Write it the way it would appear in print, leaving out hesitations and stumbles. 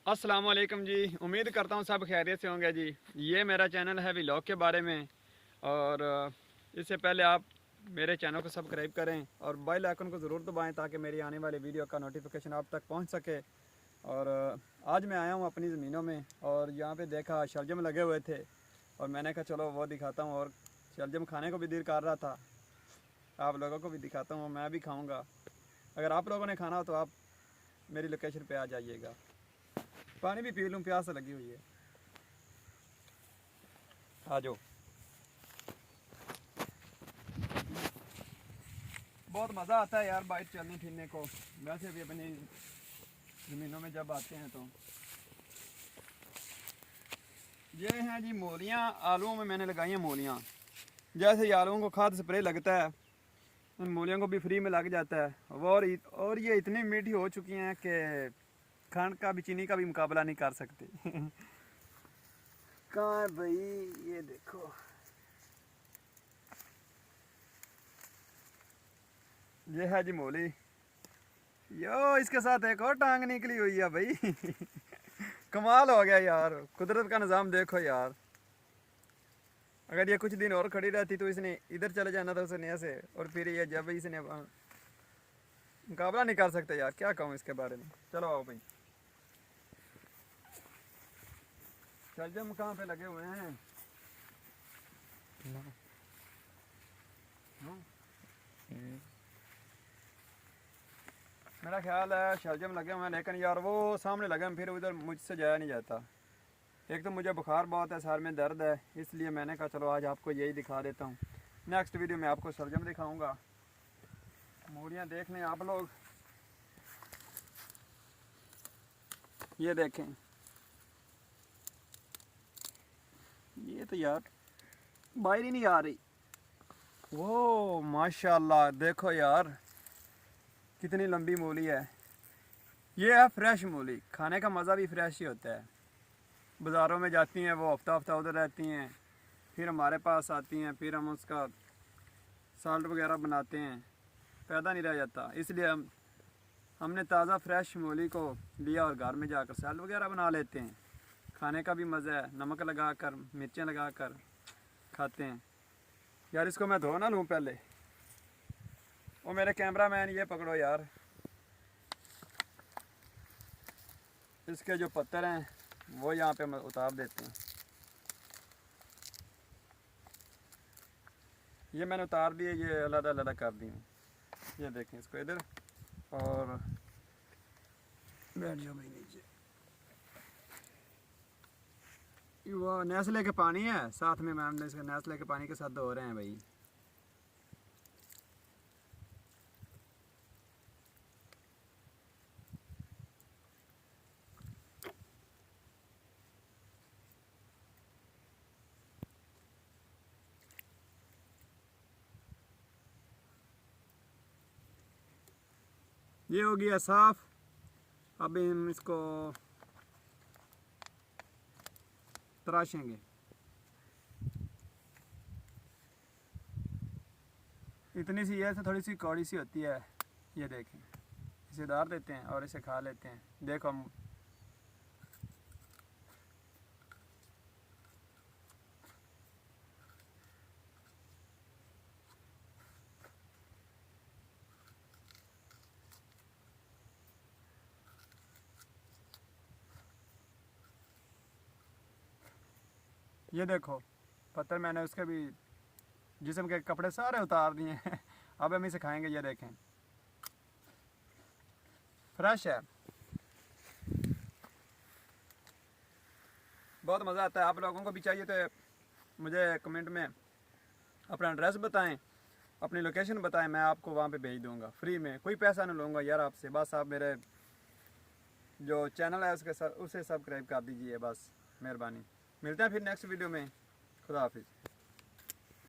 अस्सलाम वालेकुम जी। उम्मीद करता हूँ सब खैरियत से होंगे जी। ये मेरा चैनल है व्लॉग के बारे में। और इससे पहले आप मेरे चैनल को सब्सक्राइब करें और बेल आइकन को ज़रूर दबाएं ताकि मेरी आने वाली वीडियो का नोटिफिकेशन आप तक पहुंच सके। और आज मैं आया हूँ अपनी ज़मीनों में और यहाँ पे देखा शलजम लगे हुए थे और मैंने कहा चलो वो दिखाता हूँ। और शलजम खाने को भी दिल कर रहा था, आप लोगों को भी दिखाता हूँ, मैं भी खाऊँगा। अगर आप लोगों ने खाना हो तो आप मेरी लोकेशन पर आ जाइएगा। पानी भी पी लूँ, प्यास लगी हुई है, आ जाओ। बहुत मज़ा आता है यार बाइक चलने फिरने को, वैसे भी अपनी ज़मीनों में जब आते हैं तो। ये हैं जी मूलियाँ, आलूओं में मैंने लगाई हैं मूलियाँ। जैसे ही आलूओं को खाद स्प्रे लगता है, उन मूलियों को भी फ्री में लग जाता है। और ये इतनी मीठी हो चुकी हैं कि खंड का भी, चीनी का भी मुकाबला नहीं कर सकती। कहाँ है भाई, ये देखो, ये है जी मूली। यो इसके साथ एक और टांग निकली हुई है भाई। कमाल हो गया यार, कुदरत का निज़ाम देखो यार। अगर ये कुछ दिन और खड़ी रहती तो इसने इधर चले जाना था उसने ऐसे, और फिर ये जब इसने मुकाबला नहीं कर सकते यार, क्या कहूँ इसके बारे में। चलो आओ भाई, शलजम कहाँ पे लगे हुए हैं। हाँ। मेरा ख्याल है शलजम लगे हुए हैं, लेकिन यार वो सामने लगे हैं, फिर उधर मुझसे जाया नहीं जाता। एक तो मुझे बुखार बहुत है, सर में दर्द है, इसलिए मैंने कहा चलो आज आपको यही दिखा देता हूँ। नेक्स्ट वीडियो में आपको शलजम दिखाऊंगा। मूलियाँ देख लें आप लोग, ये देखें, ये तो यार बाहर ही नहीं आ रही। वो माशाल्लाह देखो यार, कितनी लंबी मूली है। ये है फ्रेश मूली, खाने का मज़ा भी फ्रेश ही होता है। बाज़ारों में जाती हैं वो हफ्ता हफ्ता उधर रहती हैं, फिर हमारे पास आती हैं, फिर हम उसका साल्ट वगैरह बनाते हैं, पैदा नहीं रह जाता। इसलिए हमने ताज़ा फ्रेश मूली को लिया और घर में जाकर साल्ट वगैरह बना लेते हैं। खाने का भी मज़ा है, नमक लगा कर, मिर्चें लगा कर खाते हैं। यार इसको मैं धो ना लूँ पहले। वो मेरे कैमरा मैन, ये पकड़ो यार, इसके जो पत्थर हैं वो यहाँ पे उतार देते हैं। ये मैंने उतार दिए, ये अलग अलग कर दी हूँ। ये देखें इसको इधर, और बैठ जाओ भाई नीचे। वो नेस्ले के पानी है साथ में, मैम ने इसके नेस्ले के पानी के साथ धो रहे हैं भाई। ये हो गया साफ। अब हम इसको तराशेंगे। इतनी सी है, थोड़ी सी कौड़ी सी होती है। ये देखें, इसे उतार देते हैं और इसे खा लेते हैं। देखो हम, ये देखो पत्थर मैंने उसके भी जिस्म के कपड़े सारे उतार दिए हैं। अब हम इसे खाएंगे। ये देखें, फ्रेश है, बहुत मज़ा आता है। आप लोगों को भी चाहिए तो मुझे कमेंट में अपना एड्रेस बताएं, अपनी लोकेशन बताएं, मैं आपको वहाँ पे भेज दूँगा फ्री में। कोई पैसा नहीं लूँगा यार आपसे, बस आप मेरे जो चैनल है उसे सब्सक्राइब कर दीजिए, बस मेहरबानी। मिलते हैं फिर नेक्स्ट वीडियो में। खुदा हाफिज़।